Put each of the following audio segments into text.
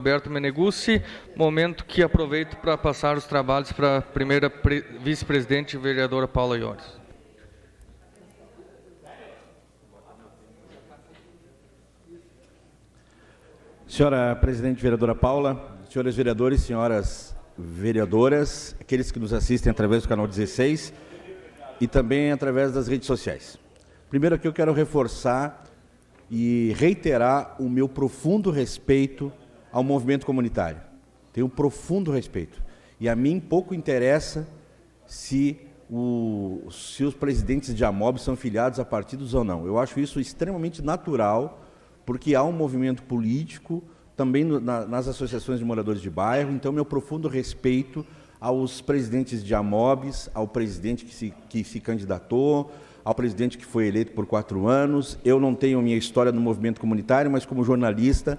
Roberto Meneguzzi, momento que aproveito para passar os trabalhos para a primeira vice-presidente, vereadora Paula Iores. Senhora presidente, vereadora Paula, senhores vereadores, senhoras vereadoras, aqueles que nos assistem através do canal 16 e também através das redes sociais. Primeiro aqui eu quero reforçar e reiterar o meu profundo respeito ao movimento comunitário. Tenho um profundo respeito. E a mim pouco interessa se os presidentes de AMOB são filiados a partidos ou não. Eu acho isso extremamente natural, porque há um movimento político também nas associações de moradores de bairro. Então, meu profundo respeito aos presidentes de AMOBs, ao presidente que se candidatou, ao presidente que foi eleito por 4 anos. Eu não tenho minha história no movimento comunitário, mas como jornalista,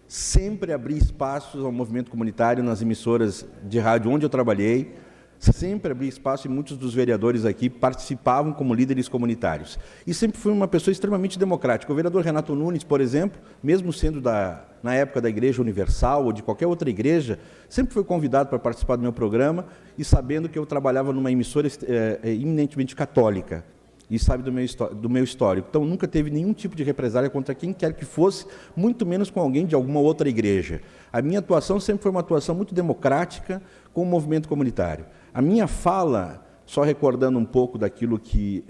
sempre abri espaços ao movimento comunitário nas emissoras de rádio onde eu trabalhei, sempre abri espaço e muitos dos vereadores aqui participavam como líderes comunitários. E sempre fui uma pessoa extremamente democrática. O vereador Renato Nunes, por exemplo, mesmo sendo na época da Igreja Universal ou de qualquer outra igreja, sempre foi convidado para participar do meu programa e sabendo que eu trabalhava numa emissora eminentemente católica. E sabe do meu histórico. Então, nunca teve nenhum tipo de represália contra quem quer que fosse, muito menos com alguém de alguma outra igreja. A minha atuação sempre foi uma atuação muito democrática com o movimento comunitário. A minha fala, só recordando um pouco daquilo que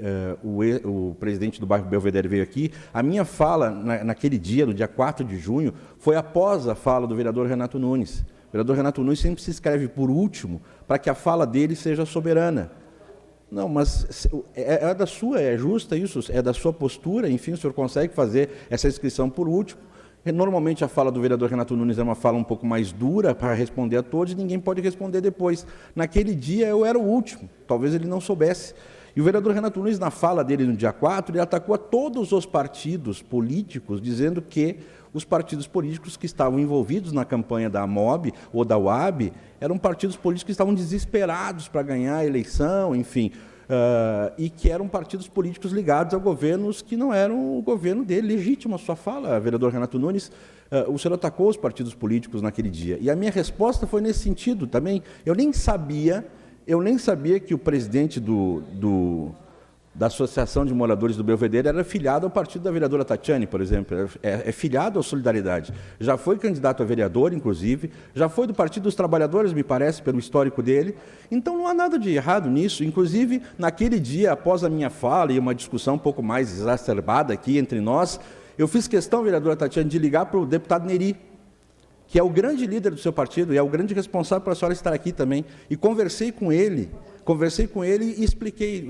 o presidente do bairro Belvedere veio aqui, a minha fala naquele dia, no dia 4 de junho, foi após a fala do vereador Renato Nunes. O vereador Renato Nunes sempre se escreve por último para que a fala dele seja soberana. Não, mas é justa isso, é da sua postura, enfim, o senhor consegue fazer essa inscrição por último. Normalmente a fala do vereador Renato Nunes é uma fala um pouco mais dura para responder a todos e ninguém pode responder depois. Naquele dia eu era o último, talvez ele não soubesse. E o vereador Renato Nunes, na fala dele no dia 4, ele atacou a todos os partidos políticos, dizendo que os partidos políticos que estavam envolvidos na campanha da AMOB ou da UAB eram partidos políticos que estavam desesperados para ganhar a eleição, enfim, e que eram partidos políticos ligados a governos que não eram o governo dele. Legítima a sua fala, vereador Renato Nunes. O senhor atacou os partidos políticos naquele dia. E a minha resposta foi nesse sentido também. Eu nem sabia que o presidente da Associação de Moradores do Belvedere era filiado ao partido da vereadora Tatiane, por exemplo, é filiado ao Solidariedade. Já foi candidato a vereador, inclusive, já foi do Partido dos Trabalhadores, me parece, pelo histórico dele. Então, não há nada de errado nisso. Inclusive, naquele dia, após a minha fala e uma discussão um pouco mais exacerbada aqui entre nós, eu fiz questão, vereadora Tatiane, de ligar para o deputado Neri, que é o grande líder do seu partido e é o grande responsável por a senhora estar aqui também. E conversei com ele e expliquei,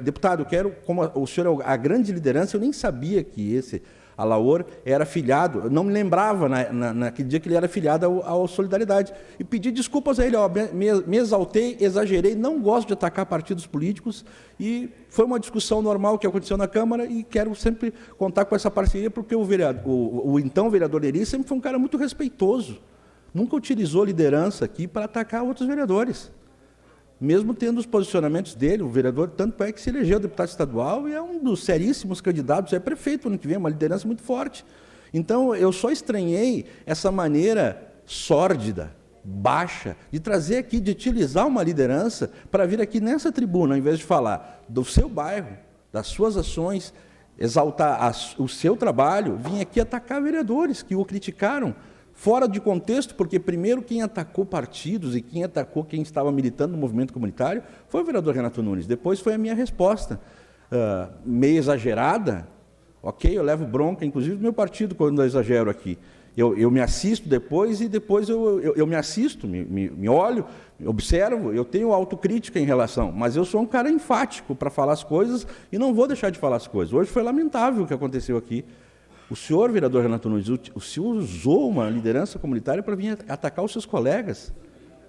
deputado, eu quero, como o senhor é a grande liderança, eu nem sabia que esse Alaor era filiado, eu não me lembrava naquele dia que ele era filiado ao Solidariedade. E pedi desculpas a ele, me exaltei, exagerei, não gosto de atacar partidos políticos, e foi uma discussão normal que aconteceu na Câmara e quero sempre contar com essa parceria, porque o então vereador Neri sempre foi um cara muito respeitoso, nunca utilizou liderança aqui para atacar outros vereadores. Mesmo tendo os posicionamentos dele, o vereador, tanto é que se elegeu deputado estadual e é um dos seríssimos candidatos, é prefeito ano que vem, uma liderança muito forte. Então, eu só estranhei essa maneira sórdida, baixa, de trazer aqui, de utilizar uma liderança para vir aqui nessa tribuna, ao invés de falar do seu bairro, das suas ações, exaltar o seu trabalho, vir aqui atacar vereadores que o criticaram, fora de contexto, porque primeiro quem atacou partidos e quem atacou quem estava militando no movimento comunitário foi o vereador Renato Nunes. Depois foi a minha resposta, meio exagerada, ok, eu levo bronca, inclusive do meu partido, quando eu exagero aqui. Eu me assisto depois e depois eu me assisto, me olho, observo, eu tenho autocrítica em relação, mas eu sou um cara enfático para falar as coisas e não vou deixar de falar as coisas. Hoje foi lamentável o que aconteceu aqui. O senhor, vereador Renato Nunes, o senhor usou uma liderança comunitária para vir atacar os seus colegas.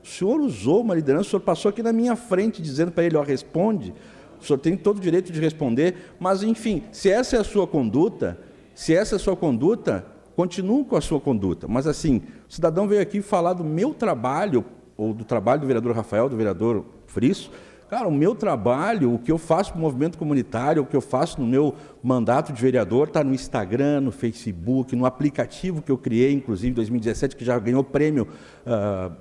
O senhor usou uma liderança, o senhor passou aqui na minha frente dizendo para ele, responde, o senhor tem todo o direito de responder, mas, enfim, se essa é a sua conduta, continue com a sua conduta. Mas, assim, o cidadão veio aqui falar do meu trabalho, ou do trabalho do vereador Rafael, do vereador Frisso, Cara, o meu trabalho, o que eu faço para o movimento comunitário, o que eu faço no meu mandato de vereador, está no Instagram, no Facebook, no aplicativo que eu criei, inclusive em 2017, que já ganhou prêmio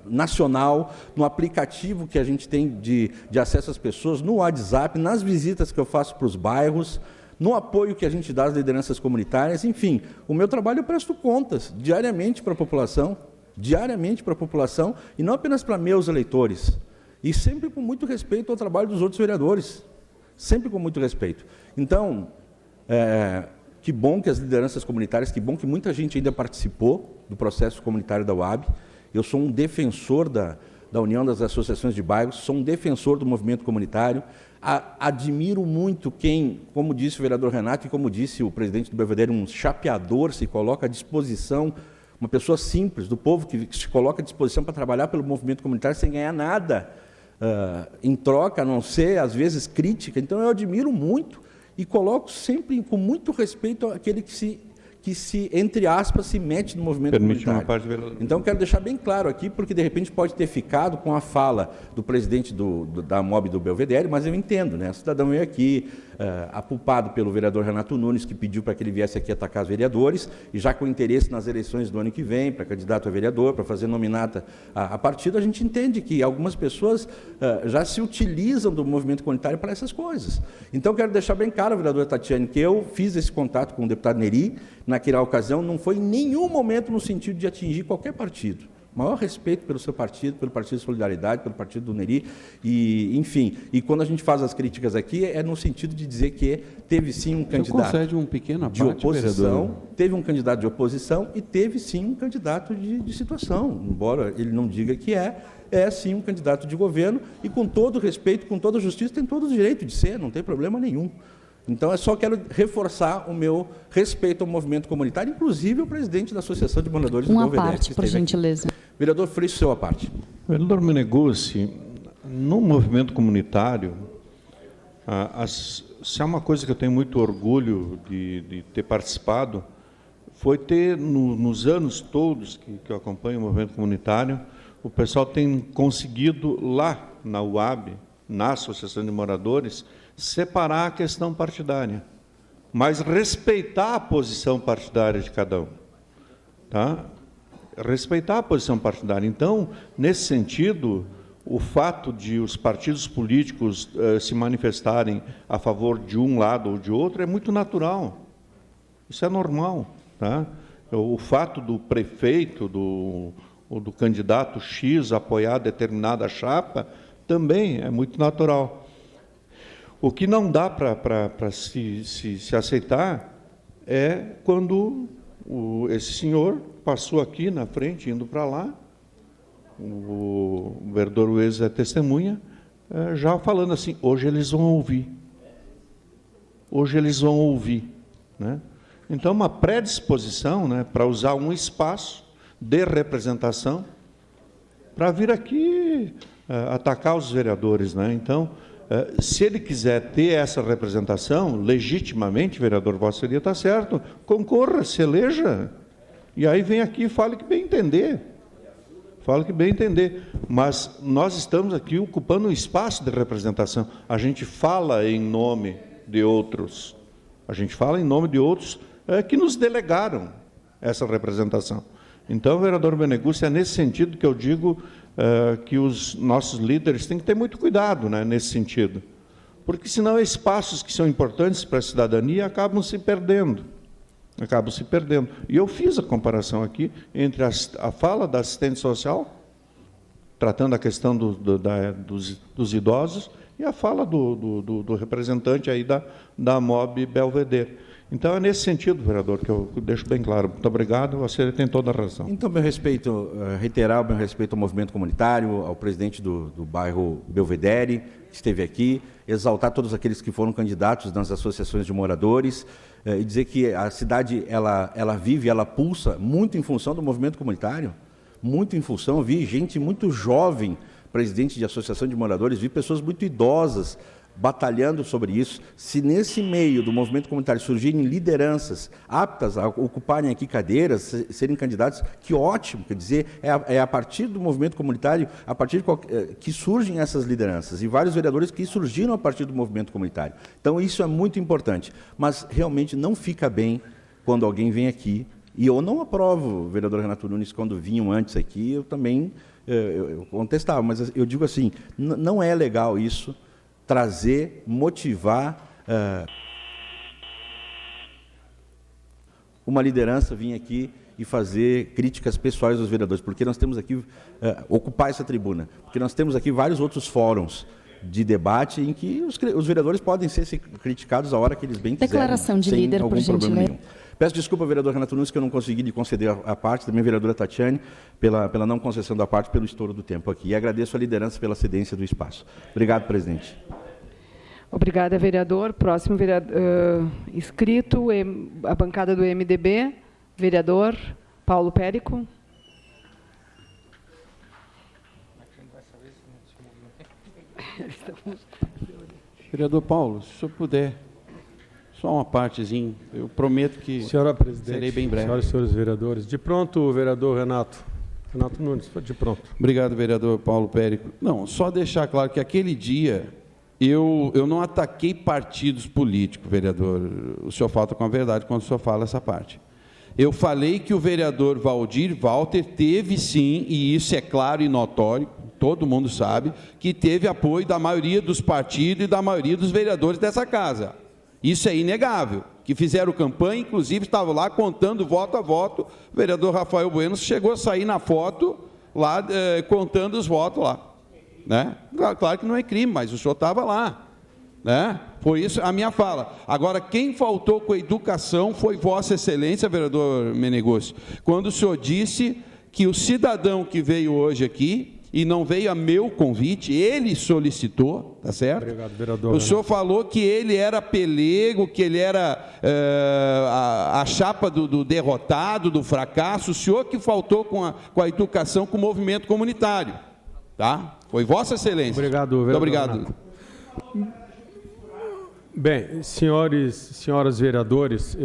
nacional, no aplicativo que a gente tem de acesso às pessoas, no WhatsApp, nas visitas que eu faço para os bairros, no apoio que a gente dá às lideranças comunitárias, enfim, o meu trabalho eu presto contas diariamente para a população, e não apenas para meus eleitores, e sempre com muito respeito ao trabalho dos outros vereadores, sempre com muito respeito. Então, que bom que as lideranças comunitárias, que bom que muita gente ainda participou do processo comunitário da UAB. Eu sou um defensor da União das Associações de Bairros, sou um defensor do movimento comunitário, admiro muito quem, como disse o vereador Renato e como disse o presidente do Belvedere, um chapeador, se coloca à disposição, uma pessoa simples, do povo que se coloca à disposição para trabalhar pelo movimento comunitário sem ganhar nada em troca, a não ser, às vezes, crítica. Então, eu admiro muito e coloco sempre com muito respeito aquele que se, entre aspas, se mete no movimento comunitário. Então, quero deixar bem claro aqui, porque, de repente, pode ter ficado com a fala do presidente da MOB do Belvedere, mas eu entendo, né? O cidadão veio aqui, apupado pelo vereador Renato Nunes, que pediu para que ele viesse aqui atacar os vereadores, e já com interesse nas eleições do ano que vem, para candidato a vereador, para fazer nominata a partido, a gente entende que algumas pessoas já se utilizam do movimento comunitário para essas coisas. Então, quero deixar bem claro, vereadora Tatiane, que eu fiz esse contato com o deputado Neri, naquela ocasião, não foi em nenhum momento no sentido de atingir qualquer partido. Maior respeito pelo seu partido, pelo Partido de Solidariedade, pelo partido do Neri, e, enfim, e quando a gente faz as críticas aqui, é no sentido de dizer que teve sim um candidato de oposição, teve um candidato de oposição e teve sim um candidato de situação, embora ele não diga que é sim um candidato de governo, e com todo respeito, com toda a justiça, tem todo o direito de ser, não tem problema nenhum. Então, eu só quero reforçar o meu respeito ao movimento comunitário, inclusive o presidente da Associação de Moradores do Belvedere. Uma parte, por gentileza. Vereador Freixo, seu à parte. Vereador Meneguzzi, no movimento comunitário, se há uma coisa que eu tenho muito orgulho de ter participado, foi ter, nos anos todos que eu acompanho o movimento comunitário, o pessoal tem conseguido lá na UAB, na Associação de Moradores, separar a questão partidária, mas respeitar a posição partidária de cada um. Tá? Respeitar a posição partidária. Então, nesse sentido, o fato de os partidos políticos se manifestarem a favor de um lado ou de outro é muito natural. Isso é normal. Tá? O fato do prefeito ou do candidato X apoiar determinada chapa também é muito natural. O que não dá para se aceitar é quando esse senhor passou aqui na frente, indo para lá, o vereador Luiz é testemunha, já falando assim, hoje eles vão ouvir. Hoje eles vão ouvir. Né? Então, uma predisposição, né, para usar um espaço de representação para vir aqui atacar os vereadores. Né? Então, se ele quiser ter essa representação, legitimamente, vereador Vossa Senhoria está certo, concorra, se eleja, e aí vem aqui e fale que bem entender. Fale que bem entender. Mas nós estamos aqui ocupando um espaço de representação. A gente fala em nome de outros. A gente fala em nome de outros que nos delegaram essa representação. Então, vereador Meneguzzi, é nesse sentido que eu digo que os nossos líderes têm que ter muito cuidado, né, nesse sentido, porque senão espaços que são importantes para a cidadania acabam se perdendo. E eu fiz a comparação aqui entre a fala da assistente social, tratando a questão dos idosos, e a fala do representante aí da MOB Belvedere. Então, é nesse sentido, vereador, que eu deixo bem claro. Muito obrigado, você tem toda a razão. Então, meu respeito, reiterar o meu respeito ao movimento comunitário, ao presidente do bairro Belvedere, que esteve aqui, exaltar todos aqueles que foram candidatos nas associações de moradores, e dizer que a cidade, ela vive, ela pulsa muito em função do movimento comunitário, muito em função, vi gente muito jovem, presidente de associação de moradores, vi pessoas muito idosas batalhando sobre isso. Se nesse meio do movimento comunitário surgirem lideranças aptas a ocuparem aqui cadeiras, serem candidatos, que ótimo, quer dizer, é a partir do movimento comunitário, a partir que surgem essas lideranças, e vários vereadores que surgiram a partir do movimento comunitário. Então, isso é muito importante, mas realmente não fica bem quando alguém vem aqui, e eu não aprovo, vereador Renato Nunes, quando vinham antes aqui, eu também eu contestava, mas eu digo assim, não é legal isso, trazer, motivar uma liderança vir aqui e fazer críticas pessoais aos vereadores, porque nós temos aqui, ocupar essa tribuna, porque nós temos aqui vários outros fóruns de debate em que os vereadores podem ser criticados a hora que eles bem quiserem. Declaração de líder, por gentileza. Peço desculpa, vereador Renato Nunes, que eu não consegui lhe conceder a parte, também a vereadora Tatiane, pela não concessão da parte, pelo estouro do tempo aqui. E agradeço a liderança pela cedência do espaço. Obrigado, presidente. Obrigada, vereador. Próximo inscrito, a bancada do MDB, vereador Paulo Périco. Vereador Paulo, se o senhor puder, só uma partezinha, eu prometo que senhora presidente, serei bem breve. Senhoras e senhores vereadores, de pronto, vereador Renato Nunes, de pronto. Obrigado, vereador Paulo Périco. Não, só deixar claro que aquele dia eu não ataquei partidos políticos, vereador. O senhor falta com a verdade quando o senhor fala essa parte. Eu falei que o vereador Valdir Walter teve sim, e isso é claro e notório, todo mundo sabe, que teve apoio da maioria dos partidos e da maioria dos vereadores dessa casa. Isso é inegável. Que fizeram campanha, inclusive estavam lá contando voto a voto. O vereador Rafael Bueno chegou a sair na foto lá, contando os votos lá. Né? Claro que não é crime, mas o senhor estava lá. Né? Foi isso a minha fala. Agora, quem faltou com a educação foi Vossa Excelência, vereador Meneguzzi, quando o senhor disse que o cidadão que veio hoje aqui, e não veio a meu convite, ele solicitou, tá certo? Obrigado, vereador. O senhor falou que ele era pelego, que ele era a chapa do derrotado, do fracasso, o senhor que faltou com a educação, com o movimento comunitário. Tá? Foi Vossa Excelência. Obrigado, vereador. Muito obrigado. Renato. Bem, senhoras vereadores,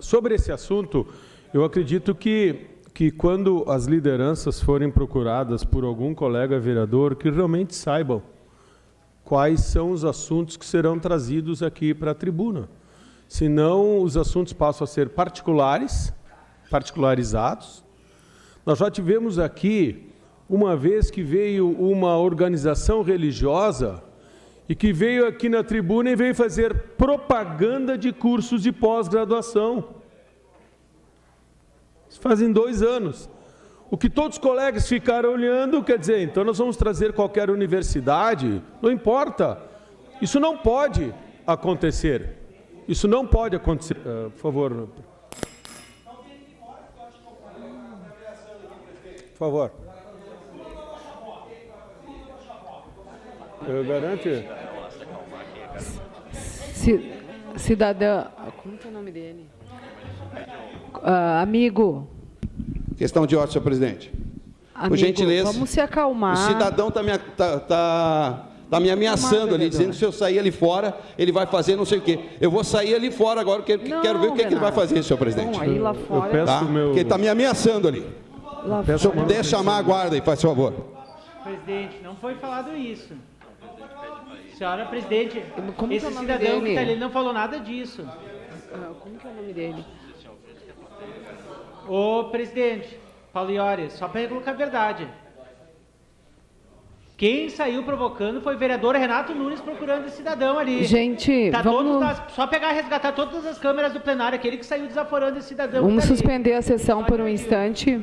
sobre esse assunto, eu acredito que quando as lideranças forem procuradas por algum colega vereador, que realmente saibam quais são os assuntos que serão trazidos aqui para a tribuna. Senão, os assuntos passam a ser particularizados. Nós já tivemos aqui, uma vez que veio uma organização religiosa e que veio aqui na tribuna e veio fazer propaganda de cursos de pós-graduação. Fazem 2 anos. O que todos os colegas ficaram olhando, quer dizer, então nós vamos trazer qualquer universidade, não importa. Isso não pode acontecer. Isso não pode acontecer. Por favor. Por favor. Eu garanto. Cidadã. Como é o nome dele? Amigo. Questão de ordem, senhor presidente. Amigo, por gentileza. Vamos se acalmar. O cidadão está me ameaçando ali, dizendo que se eu sair ali fora, ele vai fazer não sei o quê. Eu vou sair ali fora agora, quero ver o que ele vai fazer, senhor presidente. Não, aí lá fora. Eu peço tá? meu... Porque ele está me ameaçando ali. Se o senhor puder chamar a guarda aí, faz favor. Presidente, não foi falado isso. Senhora presidente, como esse cidadão que está ali não falou nada disso. Como que é o nome dele? Ô, presidente, Paulo Iori, só para colocar a verdade. Quem saiu provocando foi o vereador Renato Nunes procurando esse cidadão ali. Gente, só pegar e resgatar todas as câmeras do plenário, aquele que saiu desaforando esse cidadão. Vamos suspender a sessão por um instante.